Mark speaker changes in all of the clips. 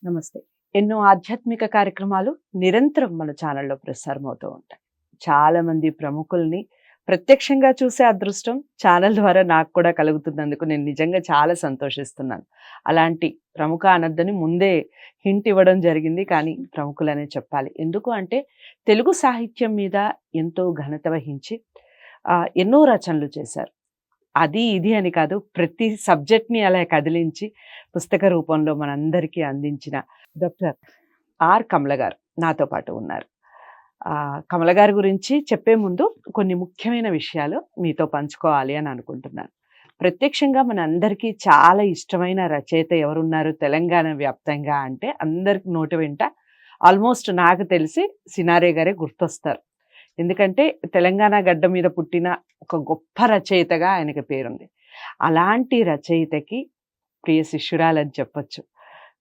Speaker 1: నమస్తే. ఎన్నో ఆధ్యాత్మిక కార్యక్రమాలు నిరంతరం మన ఛానల్లో ప్రసారమవుతూ ఉంటాయి. చాలామంది ప్రముఖుల్ని ప్రత్యక్షంగా చూసే అదృష్టం ఛానల్ ద్వారా నాకు కూడా కలుగుతున్నందుకు నేను నిజంగా చాలా సంతోషిస్తున్నాను. అలాంటి ప్రముఖ అనద్దని ముందే హింట్ ఇవ్వడం జరిగింది. కానీ ప్రముఖులనే చెప్పాలి. ఎందుకు అంటే తెలుగు సాహిత్యం మీద ఎంతో ఘనత వహించి ఎన్నో రచనలు చేశారు. అది ఇది అని కాదు, ప్రతి సబ్జెక్ట్ని అలా కదిలించి పుస్తక రూపంలో మనందరికీ అందించిన డాక్టర్ ఆర్ కమల గారు నాతో పాటు ఉన్నారు. కమల గారి గురించి చెప్పే ముందు కొన్ని ముఖ్యమైన విషయాలు మీతో పంచుకోవాలి అని అనుకుంటున్నాను. ప్రత్యక్షంగా మన అందరికీ చాలా ఇష్టమైన రచయిత ఎవరున్నారు తెలంగాణ వ్యాప్తంగా అంటే అందరికి నోటి వెంట ఆల్మోస్ట్ నాకు తెలిసి సినారే గారే గుర్తొస్తారు. ఎందుకంటే తెలంగాణ గడ్డ మీద పుట్టిన ఒక గొప్ప రచయితగా ఆయనకి పేరుంది. అలాంటి రచయితకి ప్రియ శిష్యురాలని చెప్పొచ్చు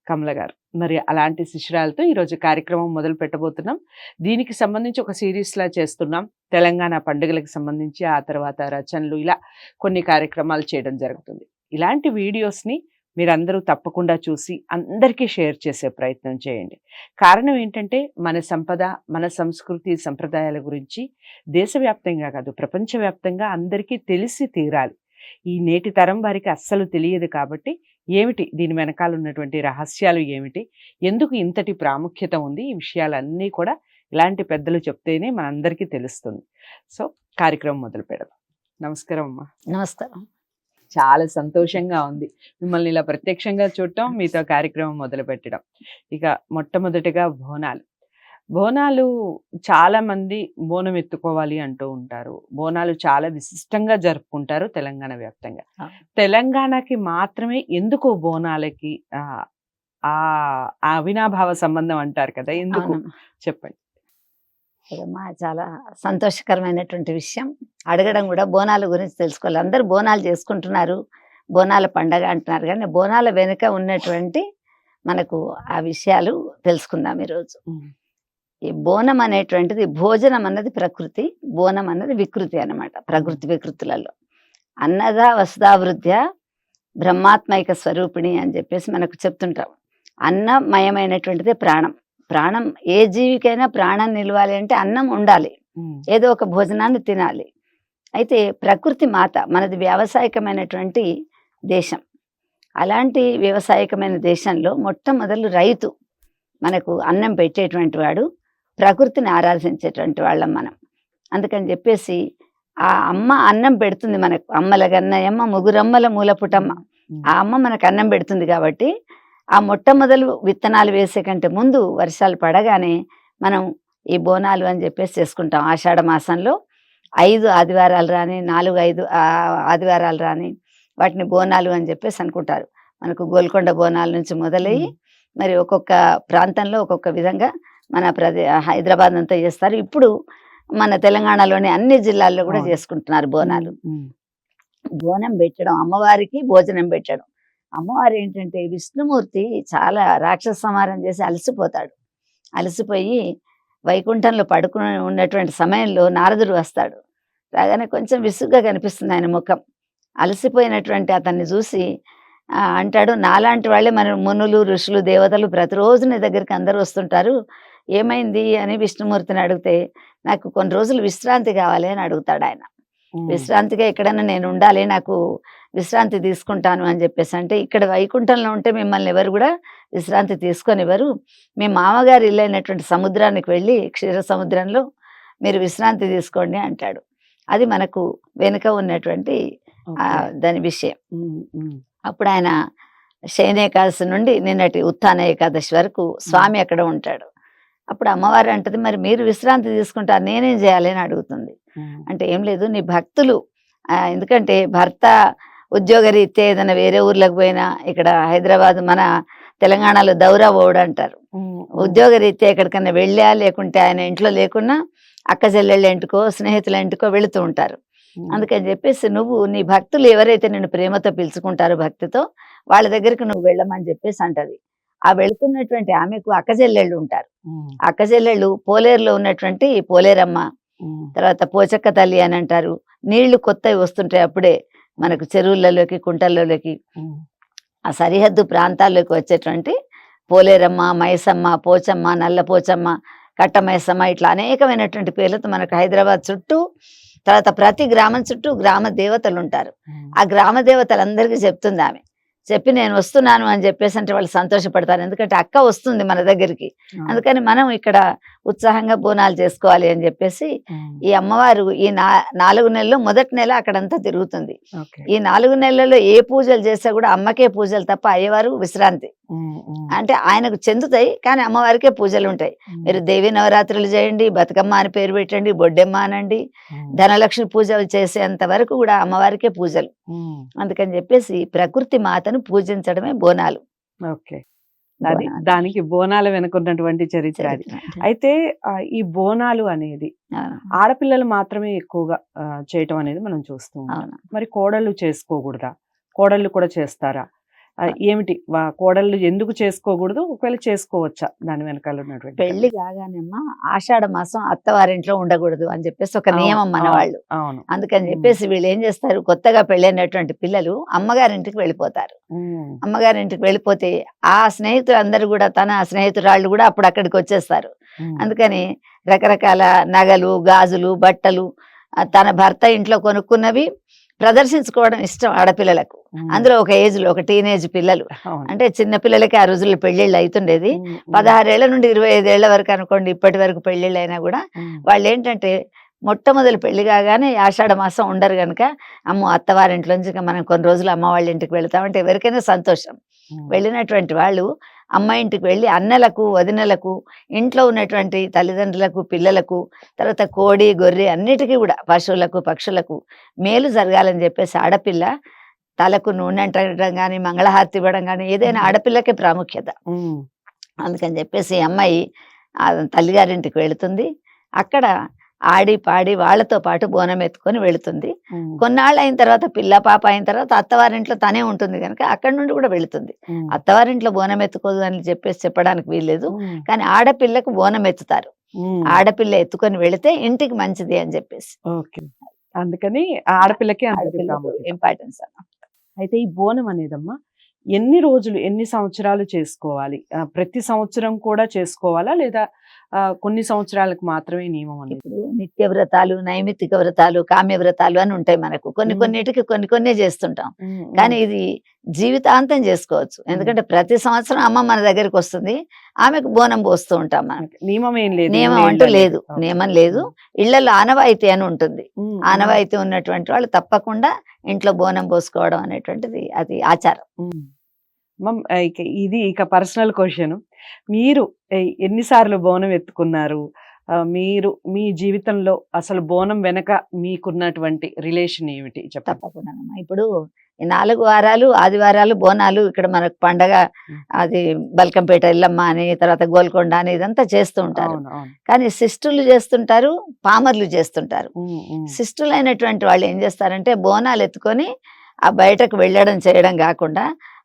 Speaker 1: కమల గారు. మరి అలాంటి శిష్యురాలతో ఈరోజు కార్యక్రమం మొదలు పెట్టబోతున్నాం. దీనికి సంబంధించి ఒక సిరీస్లా చేస్తున్నాం. తెలంగాణ పండుగలకు సంబంధించి, ఆ తర్వాత రచనలు, ఇలా కొన్ని కార్యక్రమాలు చేయడం జరుగుతుంది. ఇలాంటి వీడియోస్ని మీరందరూ తప్పకుండా చూసి అందరికీ షేర్ చేసే ప్రయత్నం చేయండి. కారణం ఏంటంటే మన సంపద, మన సంస్కృతి, సంప్రదాయాల గురించి దేశవ్యాప్తంగా కాదు ప్రపంచవ్యాప్తంగా అందరికీ తెలిసి తీరాలి. ఈ నేటి తరం వారికి అస్సలు తెలియదు. కాబట్టి ఏమిటి దీని వెనకాల ఉన్నటువంటి రహస్యాలు ఏమిటి, ఎందుకు ఇంతటి ప్రాముఖ్యత ఉంది, ఈ విషయాలన్నీ కూడా ఇలాంటి పెద్దలు చెప్తేనే మనందరికీ తెలుస్తుంది. సో కార్యక్రమం మొదలు పెడదాం. నమస్కారం అమ్మా.
Speaker 2: నమస్కారం.
Speaker 1: చాలా సంతోషంగా ఉంది మిమ్మల్ని ఇలా ప్రత్యక్షంగా చూడటం, మీతో కార్యక్రమం మొదలు పెట్టడం. ఇక మొట్టమొదటిగా బోనాలు చాలా మంది బోనం ఎత్తుకోవాలి అంటూ ఉంటారు. బోనాలు చాలా విశిష్టంగా జరుపుకుంటారు తెలంగాణ వ్యాప్తంగా. తెలంగాణకి మాత్రమే ఎందుకు బోనాలకి ఆ అవినాభావ సంబంధం అంటారు కదా, ఎందుకు చెప్పండి.
Speaker 2: చాలా సంతోషకరమైనటువంటి విషయం అడగడం కూడా. బోనాల గురించి తెలుసుకోవాలి. అందరూ బోనాలు చేసుకుంటున్నారు, బోనాల పండగ అంటున్నారు, కానీ బోనాల వెనుక ఉన్నటువంటి మనకు ఆ విషయాలు తెలుసుకుందాం ఈరోజు. ఈ బోనం అనేటువంటిది, భోజనం అన్నది ప్రకృతి, బోనం అన్నది వికృతి అన్నమాట. ప్రకృతి వికృతులలో అన్నదా వసుధావృద్ధ్య బ్రహ్మాత్మైక స్వరూపిణి అని చెప్పేసి మనకు చెప్తుంటాం. అన్నమయమైనటువంటిది ప్రాణం. ప్రాణం ఏ జీవికైనా ప్రాణం నిలవాలి అంటే అన్నం ఉండాలి, ఏదో ఒక భోజనాన్ని తినాలి. అయితే ప్రకృతి మాత మనది వ్యావసాయికమైనటువంటి దేశం. అలాంటి వ్యవసాయకమైన దేశంలో మొట్టమొదలు రైతు మనకు అన్నం పెట్టేటువంటి వాడు, ప్రకృతిని ఆరాధించేటువంటి వాళ్ళం మనం. అందుకని చెప్పేసి ఆ అమ్మ అన్నం పెడుతుంది మనకు. అమ్మల గన్నయమ్మ ముగురమ్మల మూలపుటమ్మ. ఆ అమ్మ మనకు అన్నం పెడుతుంది కాబట్టి ఆ మొట్టమొదలు విత్తనాలు వేసే కంటే ముందు వర్షాలు పడగానే మనం ఈ బోనాలు అని చెప్పేసి చేసుకుంటాం. ఆషాఢ మాసంలో 5 ఆదివారాలు రాని 4-5 ఆదివారాలు రాని వాటిని బోనాలు అని చెప్పేసి అనుకుంటారు. మనకు గోల్కొండ బోనాల నుంచి మొదలయ్యి మరి ఒక్కొక్క ప్రాంతంలో ఒక్కొక్క విధంగా మన హైదరాబాద్ అంతా చేస్తారు. ఇప్పుడు మన తెలంగాణలోని అన్ని జిల్లాల్లో కూడా చేసుకుంటున్నారు బోనాలు. బోనం పెట్టడం, అమ్మవారికి భోజనం పెట్టడం. అమ్మవారు ఏంటంటే విష్ణుమూర్తి చాలా రాక్షస సంహారం చేసి అలసిపోతాడు. అలసిపోయి వైకుంఠంలో పడుకుని ఉన్నటువంటి సమయంలో నారదుడు వస్తాడు. రాగానే కొంచెం విసుగ్గా కనిపిస్తుంది ఆయన ముఖం. అలసిపోయినటువంటి అతన్ని చూసి అంటాడు, నాలాంటి వాళ్ళే మన మునులు, ఋషులు, దేవతలు ప్రతిరోజు నీ దగ్గరికి అందరూ వస్తుంటారు, ఏమైంది అని విష్ణుమూర్తిని అడిగితే, నాకు కొన్ని రోజులు విశ్రాంతి కావాలి అని అడుగుతాడు ఆయన. విశ్రాంతిగా ఎక్కడైనా నేను ఉండాలి, నాకు విశ్రాంతి తీసుకుంటాను అని చెప్పేసి అంటే, ఇక్కడ వైకుంఠంలో ఉంటే మిమ్మల్ని ఎవరు కూడా విశ్రాంతి తీసుకొనివ్వరు, మీ మామగారు ఇల్లైనటువంటి సముద్రానికి వెళ్ళి క్షీర సముద్రంలో మీరు విశ్రాంతి తీసుకోండి అంటాడు. అది మనకు వెనుక ఉన్నటువంటి దాని విషయం. అప్పుడు ఆయన శయన ఏకాదశి నుండి నిన్నటి ఉత్థాన ఏకాదశి వరకు స్వామి అక్కడ ఉంటాడు. అప్పుడు అమ్మవారు అంటది, మరి మీరు విశ్రాంతి తీసుకుంటారు, నేనేం చేయాలి అని అడుగుతుంది. అంటే ఏం లేదు, నీ భక్తులు, ఎందుకంటే భర్త ఉద్యోగరీత్యా ఏదైనా వేరే ఊర్లకు పోయినా, ఇక్కడ హైదరాబాద్ మన తెలంగాణలో దౌరా ఓడు అంటారు, ఉద్యోగరీత్యా ఎక్కడికన్నా వెళ్ళా లేకుంటే ఆయన ఇంట్లో లేకున్నా అక్క చెల్లెళ్ళ ఇంటికో స్నేహితుల ఇంటికో వెళుతూ ఉంటారు. అందుకని చెప్పేసి నువ్వు నీ భక్తులు ఎవరైతే నిన్ను ప్రేమతో పిలుచుకుంటారో భక్తితో, వాళ్ళ దగ్గరికి నువ్వు వెళ్ళమని చెప్పేసి అంటది. ఆ వెళుతున్నటువంటి ఆమెకు అక్కజెల్లెళ్ళు ఉంటారు. అక్కజెల్లెళ్ళు పోలేరులో ఉన్నటువంటి పోలేరమ్మ, తర్వాత పోచక్క తల్లి అని అంటారు. నీళ్లు కొత్తవి వస్తుంటాయి అప్పుడే మనకు చెరువులలోకి, కుంటల్లోకి, ఆ సరిహద్దు ప్రాంతాల్లోకి వచ్చేటువంటి పోలేరమ్మ, మైసమ్మ, పోచమ్మ, నల్ల పోచమ్మ, కట్ట మైసమ్మ, ఇట్లా అనేకమైనటువంటి పేర్లతో మనకు హైదరాబాద్ చుట్టూ, తర్వాత ప్రతి గ్రామం చుట్టూ గ్రామ దేవతలు ఉంటారు. ఆ గ్రామ దేవతలందరికీ చెప్తుంది ఆమె. చెప్పి నేను వస్తున్నాను అని చెప్పేసి అంటే వాళ్ళు సంతోషపడతారు. ఎందుకంటే అక్క వస్తుంది మన దగ్గరికి, అందుకని మనం ఇక్కడ ఉత్సాహంగా బోనాలు చేసుకోవాలి అని చెప్పేసి ఈ అమ్మవారు ఈ 4 నెలలు మొదటి నెల అక్కడంతా తిరుగుతుంది. ఈ 4 నెలల్లో ఏ పూజలు చేస్తే కూడా అమ్మకే పూజలు తప్ప అయ్యవారు విశ్రాంతి. అంటే ఆయనకు చెందుతాయి కానీ అమ్మవారికే పూజలు ఉంటాయి. మీరు దేవి నవరాత్రులు చేయండి, బతుకమ్మ అని పేరు పెట్టండి, బొడ్డెమ్మ అనండి, ధనలక్ష్మి పూజలు చేసేంత వరకు కూడా అమ్మవారికే పూజలు. అందుకని చెప్పేసి ప్రకృతి మాతను పూజించడమే బోనాలు.
Speaker 1: ఓకే, అది దానికి బోనాల వెనుకున్నటువంటి చరిత్ర అది. అయితే ఈ బోనాలు అనేది ఆడపిల్లలు మాత్రమే ఎక్కువగా చేయటం అనేది మనం చూస్తూ ఉంటాం. మరి కోడళ్ళు చేసుకోకూడదా? కోడళ్ళు కూడా చేస్తారా? ఏమిటి కోడళ్ళు ఎందుకు చేసుకోకూడదు, ఒకవేళ చేసుకోవచ్చా? దాని వెనకాల ఉన్నటువంటి
Speaker 2: పెళ్లి కాగానేమ్మా ఆషాఢ మాసం అత్తవారింట్లో ఉండకూడదు అని చెప్పేసి ఒక నియమం మన వాళ్ళు. అందుకని చెప్పేసి వీళ్ళు ఏం చేస్తారు, కొత్తగా పెళ్ళైనటువంటి పిల్లలు అమ్మగారింటికి వెళ్ళిపోతారు. అమ్మగారింటికి వెళ్ళిపోతే ఆ స్నేహితులు అందరూ కూడా, తన స్నేహితురాళ్ళు కూడా అప్పుడు అక్కడికి వచ్చేస్తారు. అందుకని రకరకాల నగలు, గాజులు, బట్టలు తన భర్త ఇంట్లో కొనుక్కున్నవి ప్రదర్శించుకోవడం ఇష్టం ఆడపిల్లలకు. అందులో ఒక ఏజ్ లో ఒక టీనేజ్ పిల్లలు అంటే చిన్న పిల్లలకి ఆ రోజుల్లో పెళ్లిళ్ళు అవుతుండేది. 16 ఏళ్ల నుండి 25 ఏళ్ల వరకు అనుకోండి, ఇప్పటి వరకు పెళ్లిళ్ళు అయినా కూడా వాళ్ళు ఏంటంటే మొట్టమొదటి పెళ్లి కాగానే ఆషాఢ మాసం ఉండరు కనుక అమ్మో అత్తవారింట్లోంచి మనం కొన్ని రోజులు అమ్మ వాళ్ళ ఇంటికి వెళ్తామంటే ఎవరికైనా సంతోషం. వెళ్ళినటువంటి వాళ్ళు అమ్మ ఇంటికి వెళ్ళి అన్నలకు, వదినలకు, ఇంట్లో ఉన్నటువంటి తల్లిదండ్రులకు, పిల్లలకు, తర్వాత కోడి, గొర్రె అన్నిటికీ కూడా పశువులకు, పక్షులకు మేలు జరగాలని చెప్పేసి ఆడపిల్ల తలకు నూనె అంటడం కానీ, మంగళహారతి ఇవ్వడం కానీ ఏదైనా ఆడపిల్లకే ప్రాముఖ్యత. అందుకని చెప్పేసి అమ్మాయి ఆ తల్లిగారింటికి వెళుతుంది. అక్కడ ఆడి పాడి వాళ్ళతో పాటు బోనం ఎత్తుకొని వెళుతుంది. కొన్నాళ్ళు అయిన తర్వాత, పిల్ల పాప అయిన తర్వాత అత్తవారింట్లో తనే ఉంటుంది కనుక అక్కడి నుండి కూడా వెళుతుంది. అత్తవారింట్లో బోనం ఎత్తుకోదు అని చెప్పేసి చెప్పడానికి వీల్లేదు, కానీ ఆడపిల్లకు బోనం ఎత్తుతారు. ఆడపిల్ల ఎత్తుకొని వెళితే ఇంటికి మంచిది అని చెప్పేసి
Speaker 1: అందుకని ఆడపిల్లకి
Speaker 2: ఇంపార్టెన్స్.
Speaker 1: అయితే ఈ బోనం అనేదమ్మా ఎన్ని రోజులు, ఎన్ని సంవత్సరాలు చేసుకోవాలి? ప్రతి సంవత్సరం కూడా చేసుకోవాలా, లేదా కొన్ని సంవత్సరాలకు మాత్రమే నియమం అనేది?
Speaker 2: ఇప్పుడు నిత్య వ్రతాలు, నైమిత్తిక వ్రతాలు, కామ్య వ్రతాలు అని ఉంటాయి మనకు. కొన్నిటికి కొన్ని చేస్తుంటాం, కానీ ఇది జీవితాంతం చేసుకోవచ్చు. ఎందుకంటే ప్రతి సంవత్సరం అమ్మ మన దగ్గరికి వస్తుంది, ఆమెకు బోనం పోస్తూ ఉంటాం. మనకి
Speaker 1: నియమం ఏం లేదు,
Speaker 2: నియమం అంటూ లేదు, నియమం లేదు. ఇళ్లలో ఆనవాయితీ అని ఉంటుంది. ఆనవాయితీ ఉన్నటువంటి వాళ్ళు తప్పకుండా ఇంట్లో బోనం పోసుకోవడం అనేటువంటిది అది ఆచారం.
Speaker 1: ఇక పర్సనల్ క్వశ్చన్, మీరు ఎన్నిసార్లు బోనం ఎత్తుకున్నారు? మీరు మీ జీవితంలో అసలు బోనం వెనక మీకున్నటువంటి రిలేషన్ ఏమిటి చెప్పండి.
Speaker 2: తప్పకుండా. ఇప్పుడు 4 వారాలు ఆదివారాలు బోనాలు ఇక్కడ మనకు పండగ. అది బల్కంపేట ఎల్లమ్మ అని, తర్వాత గోల్కొండ అని ఇదంతా చేస్తూ ఉంటారు. కానీ శిష్టులు చేస్తుంటారు, పామర్లు చేస్తుంటారు. శిష్టులు అయినటువంటి వాళ్ళు ఏం చేస్తారంటే బోనాలు ఎత్తుకొని ఆ బయటకు వెళ్ళడం చేయడం కాకుండా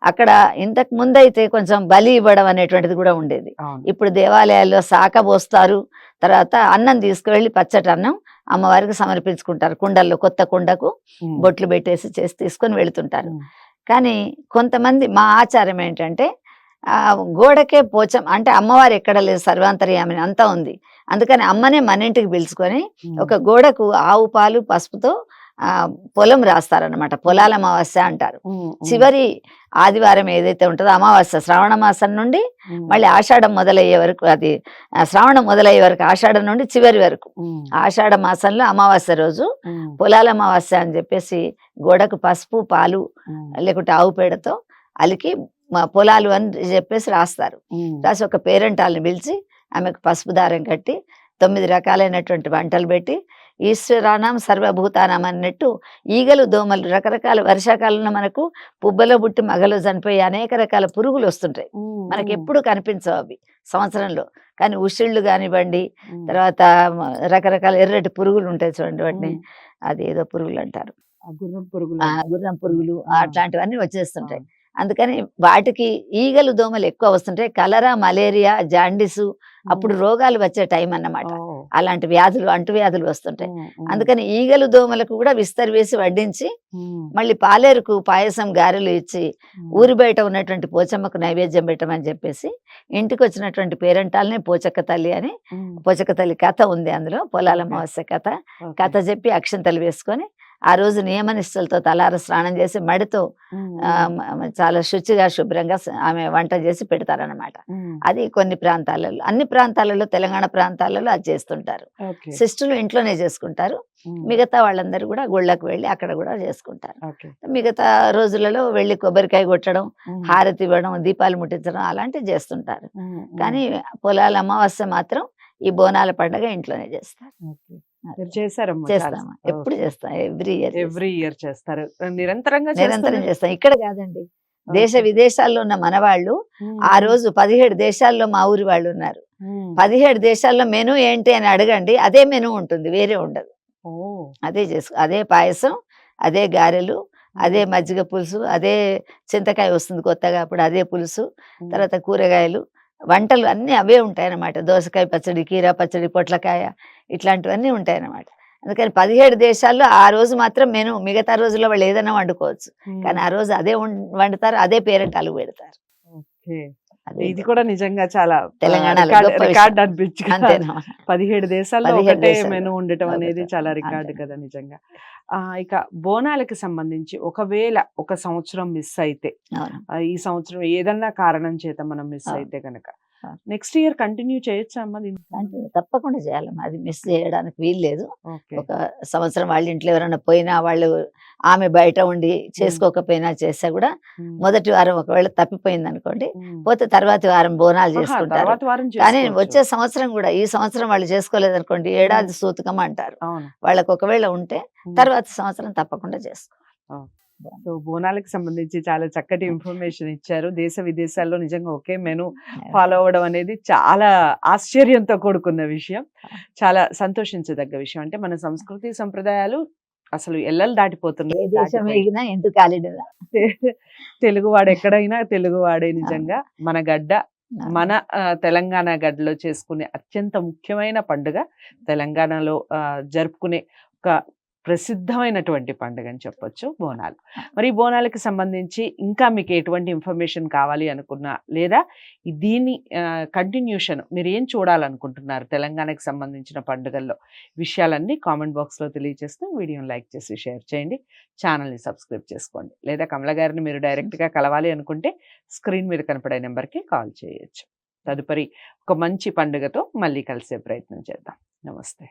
Speaker 2: అక్కడ ఇంతకు ముందైతే కొంచెం బలి ఇవ్వడం అనేటువంటిది కూడా ఉండేది. ఇప్పుడు దేవాలయాల్లో శాఖ పోస్తారు, తర్వాత అన్నం తీసుకువెళ్ళి పచ్చటి అన్నం అమ్మవారికి సమర్పించుకుంటారు. కుండల్లో కొత్త కుండకు బొట్లు పెట్టేసి చేసి తీసుకొని వెళుతుంటారు. కానీ కొంతమంది మా ఆచారం ఏంటంటే గోడకే పోచం అంటే అమ్మవారు ఎక్కడ లేదు, సర్వాంతర్యామిని అంతా ఉంది. అందుకని అమ్మనే మన ఇంటికి పిలుచుకొని ఒక గోడకు ఆవు పాలు పసుపుతో పొలం రాస్తారనమాట. పొలాల అమావాస్య అంటారు. చివరి ఆదివారం ఏదైతే ఉంటుందో అమావాస్య, శ్రావణ మాసం నుండి మళ్ళీ ఆషాఢం మొదలయ్యే వరకు, అది శ్రావణం మొదలయ్యే వరకు, ఆషాఢం నుండి చివరి వరకు ఆషాఢ మాసంలో అమావాస్య రోజు పొలాల అమావాస్య అని చెప్పేసి గోడకు పసుపు, పాలు లేకుంటే ఆవు పేడతో అలికి పొలాలు అని చెప్పేసి రాస్తారు. రాసి ఒక పేరెంటాలని పిలిచి ఆమెకు పసుపు దారం కట్టి 9 రకాలైనటువంటి వంటలు పెట్టి ఈశ్వరానాం సర్వభూతానాం అన్నట్టు ఈగలు, దోమలు, రకరకాల వర్షాకాలంలో మనకు పుబ్బలో పుట్టి మగలో చనిపోయి అనేక రకాల పురుగులు వస్తుంటాయి. మనకి ఎప్పుడు కనిపించవు అవి సంవత్సరంలో. కానీ ఉసిళ్ళు కానివ్వండి, తర్వాత రకరకాల ఎర్రటి పురుగులు ఉంటాయి చూడండి, వాటిని అది ఏదో పురుగులు అంటారు, గుర్రం పురుగులు అట్లాంటివన్నీ వచ్చేస్తుంటాయి. అందుకని వాటికి ఈగలు, దోమలు ఎక్కువ వస్తుంటాయి. కలరా, మలేరియా, జాండిసు, అప్పుడు రోగాలు వచ్చే టైం అన్నమాట.
Speaker 1: ఓ.
Speaker 2: అలాంటి వ్యాధులు అంటువ్యాధులు వస్తుంటాయి.
Speaker 1: ఉమ్, ఉమ్,
Speaker 2: అందుకని ఈగలు దోమలకు కూడా విస్తరి వేసి వడ్డించి
Speaker 1: ఉమ్,
Speaker 2: మళ్ళీ పాలేరుకు పాయసం గారెలు ఇచ్చి
Speaker 1: ఉమ్,
Speaker 2: ఊరి బయట ఉన్నటువంటి పోచమ్మకు నైవేద్యం పెట్టమని చెప్పేసి ఇంటికి వచ్చినటువంటి పేరెంటాలనే పోచక్క తల్లి అని
Speaker 1: ఉమ్,
Speaker 2: పోచక్క తల్లి కథ ఉంది అందులో, పొలాల
Speaker 1: ఓకే.
Speaker 2: అమావాస్య కథ.
Speaker 1: ఓకే.
Speaker 2: కథ చెప్పి అక్షంతలు వేసుకొని ఆ రోజు నియమనిష్టలతో తలార స్నానం చేసి మడితో
Speaker 1: ఉమ్,
Speaker 2: చాలా శుచిగా శుభ్రంగా ఆమె వంట చేసి పెడతారన్నమాట.
Speaker 1: ఉమ్,
Speaker 2: అది కొన్ని ప్రాంతాలలో, అన్ని ప్రాంతాలలో, తెలంగాణ ప్రాంతాలలో అది చేస్తుంటారు.
Speaker 1: ఓకే.
Speaker 2: సిస్టులు ఇంట్లోనే చేసుకుంటారు.
Speaker 1: ఉమ్,
Speaker 2: మిగతా వాళ్ళందరూ కూడా గుళ్ళకు వెళ్ళి అక్కడ కూడా చేసుకుంటారు.
Speaker 1: ఓకే.
Speaker 2: మిగతా రోజులలో వెళ్ళి కొబ్బరికాయ కొట్టడం,
Speaker 1: ఉమ్,
Speaker 2: హారతి ఇవ్వడం, దీపాలు ముట్టించడం అలాంటివి చేస్తుంటారు.
Speaker 1: ఉమ్, ఉమ్,
Speaker 2: కానీ పొలాల అమావాస్య మాత్రం ఈ బోనాల పండుగ ఇంట్లోనే చేస్తారు.
Speaker 1: ఓకే. మీరు చేశారమ్మా?
Speaker 2: చేస్తాము, ఎప్పుడు చేస్తాం, ఎవ్రీ ఇయర్
Speaker 1: ఎవ్రీ ఇయర్ చేస్తారు, నిరంతరంగా
Speaker 2: నిరంతరం
Speaker 1: చేస్తున్నారు?
Speaker 2: చేస్తాం. ఇక్కడ కాదండి, దేశ
Speaker 1: ఓకే.
Speaker 2: విదేశాల్లో ఉన్న మన వాళ్ళు
Speaker 1: ఉమ్,
Speaker 2: ఆ రోజు 17 దేశాల్లో మా ఊరి వాళ్ళు ఉన్నారు.
Speaker 1: ఉమ్,
Speaker 2: 17 దేశాల్లో మెనూ ఏంటి అని అడగండి, అదే మెనూ ఉంటుంది, వేరే ఉండదు.
Speaker 1: ఓ.
Speaker 2: అదే పాయసం, అదే గారెలు, అదే మజ్జిగ పులుసు, అదే చింతకాయ వస్తుంది కొత్తగా అప్పుడు అదే పులుసు,
Speaker 1: ఉమ్,
Speaker 2: తర్వాత కూరగాయలు, వంటలు అన్నీ అవే ఉంటాయన్నమాట. దోసకాయ పచ్చడి, కీరా పచ్చడి, పొట్లకాయ ఇట్లాంటివన్నీ ఉంటాయన్నమాట. అందుకని 17 దేశాల్లో ఆ రోజు మాత్రం మెను, మిగతా రోజుల్లో వాళ్ళు ఏదైనా వండుకోవచ్చు,
Speaker 1: ఉమ్,
Speaker 2: కానీ ఆ రోజు అదే వండుతారు, అదే పేరెంటాలు పెడతారు.
Speaker 1: ఓకే.
Speaker 2: అదే
Speaker 1: ఇది కూడా నిజంగా చాలా
Speaker 2: తెలంగాణలో గొప్ప
Speaker 1: రికార్డ్
Speaker 2: విషయం.
Speaker 1: అనిపించి
Speaker 2: అంతేనా?
Speaker 1: 17 దేశాల్లో
Speaker 2: 17
Speaker 1: ఒకటే
Speaker 2: దేశాల్లో
Speaker 1: మెను ఉండటం అనేది
Speaker 2: ఒకటే.
Speaker 1: చాలా రికార్డు
Speaker 2: అంతే.
Speaker 1: కదా నిజంగా. ఇక బోనాలకి సంబంధించి ఒకవేళ ఒక సంవత్సరం మిస్ అయితే,
Speaker 2: అవును.
Speaker 1: ఈ సంవత్సరం ఏదన్నా కారణం చేత మనం మిస్
Speaker 2: అవును.
Speaker 1: అయితే కనుక
Speaker 2: అవును.
Speaker 1: నెక్స్ట్ ఇయర్ కంటిన్యూ చేయొచ్చా అమ్మా దీన్ని?
Speaker 2: అంటే తప్పకుండా చేయాలమ్మా, అది మిస్ చేయడానికి వీలు లేదు.
Speaker 1: ఓకే.
Speaker 2: ఒక సంవత్సరం వాళ్ళ ఇంట్లో ఎవరైనా పోయినా, వాళ్ళు ఆమె బయట ఉండి చేసుకోకపోయినా చేస్తే కూడా
Speaker 1: ఉమ్,
Speaker 2: మొదటి వారం ఒకవేళ తప్పిపోయింది అనుకోండి,
Speaker 1: ఉమ్.
Speaker 2: పోతే తర్వాతి వారం బోనాలు
Speaker 1: ఆహా,
Speaker 2: చేసుకుంటారు.
Speaker 1: తర్వాత వారం
Speaker 2: కానీ
Speaker 1: చేసుకోవచ్చు.
Speaker 2: వచ్చే సంవత్సరం కూడా, ఈ సంవత్సరం వాళ్ళు చేసుకోలేదు అనుకోండి, ఏడాది సూతకం అంటారు.
Speaker 1: అవును.
Speaker 2: వాళ్ళకి ఒకవేళ ఉంటే
Speaker 1: ఉమ్.
Speaker 2: తర్వాత సంవత్సరం తప్పకుండా చేసుకో.
Speaker 1: సో బోనాలకు సంబంధించి చాలా చక్కటి ఇన్ఫర్మేషన్ ఇచ్చారు. దేశ విదేశాల్లో నిజంగా ఒకే మెను ఫాలో అవ్వడం అనేది చాలా ఆశ్చర్యంతో కూడుకున్న విషయం, చాలా సంతోషించదగ్గ విషయం. అంటే మన సంస్కృతి సంప్రదాయాలు అసలు ఎల్లలు
Speaker 2: ఏ
Speaker 1: దాటిపోతున్నాయి.
Speaker 2: దేశం ఎగినా ఎందుకు కాలిడుగా.
Speaker 1: తెలుగువాడు ఎక్కడైనా తెలుగువాడే నిజంగా. మన గడ్డ, మన తెలంగాణ గడ్డలో చేసుకునే అత్యంత ముఖ్యమైన పండుగ, తెలంగాణలో జరుపుకునే ఒక ప్రసిద్ధమైనటువంటి పండుగ అని చెప్పొచ్చు బోనాలు. మరి ఈ బోనాలకి సంబంధించి ఇంకా మీకు ఎటువంటి ఇన్ఫర్మేషన్ కావాలి అనుకున్నా, లేదా దీని కంటిన్యూషన్ మీరు ఏం చూడాలనుకుంటున్నారు తెలంగాణకి సంబంధించిన పండుగల్లో, విషయాలన్నీ కామెంట్ బాక్స్లో తెలియజేస్తూ వీడియోని లైక్ చేసి షేర్ చేయండి, ఛానల్ని సబ్స్క్రైబ్ చేసుకోండి. లేదా కమల గారిని మీరు డైరెక్ట్గా కలవాలి అనుకుంటే స్క్రీన్ మీద కనపడే నెంబర్కి కాల్ చేయొచ్చు. తదుపరి ఒక మంచి పండుగతో మళ్ళీ కలిసే ప్రయత్నం చేద్దాం. నమస్తే.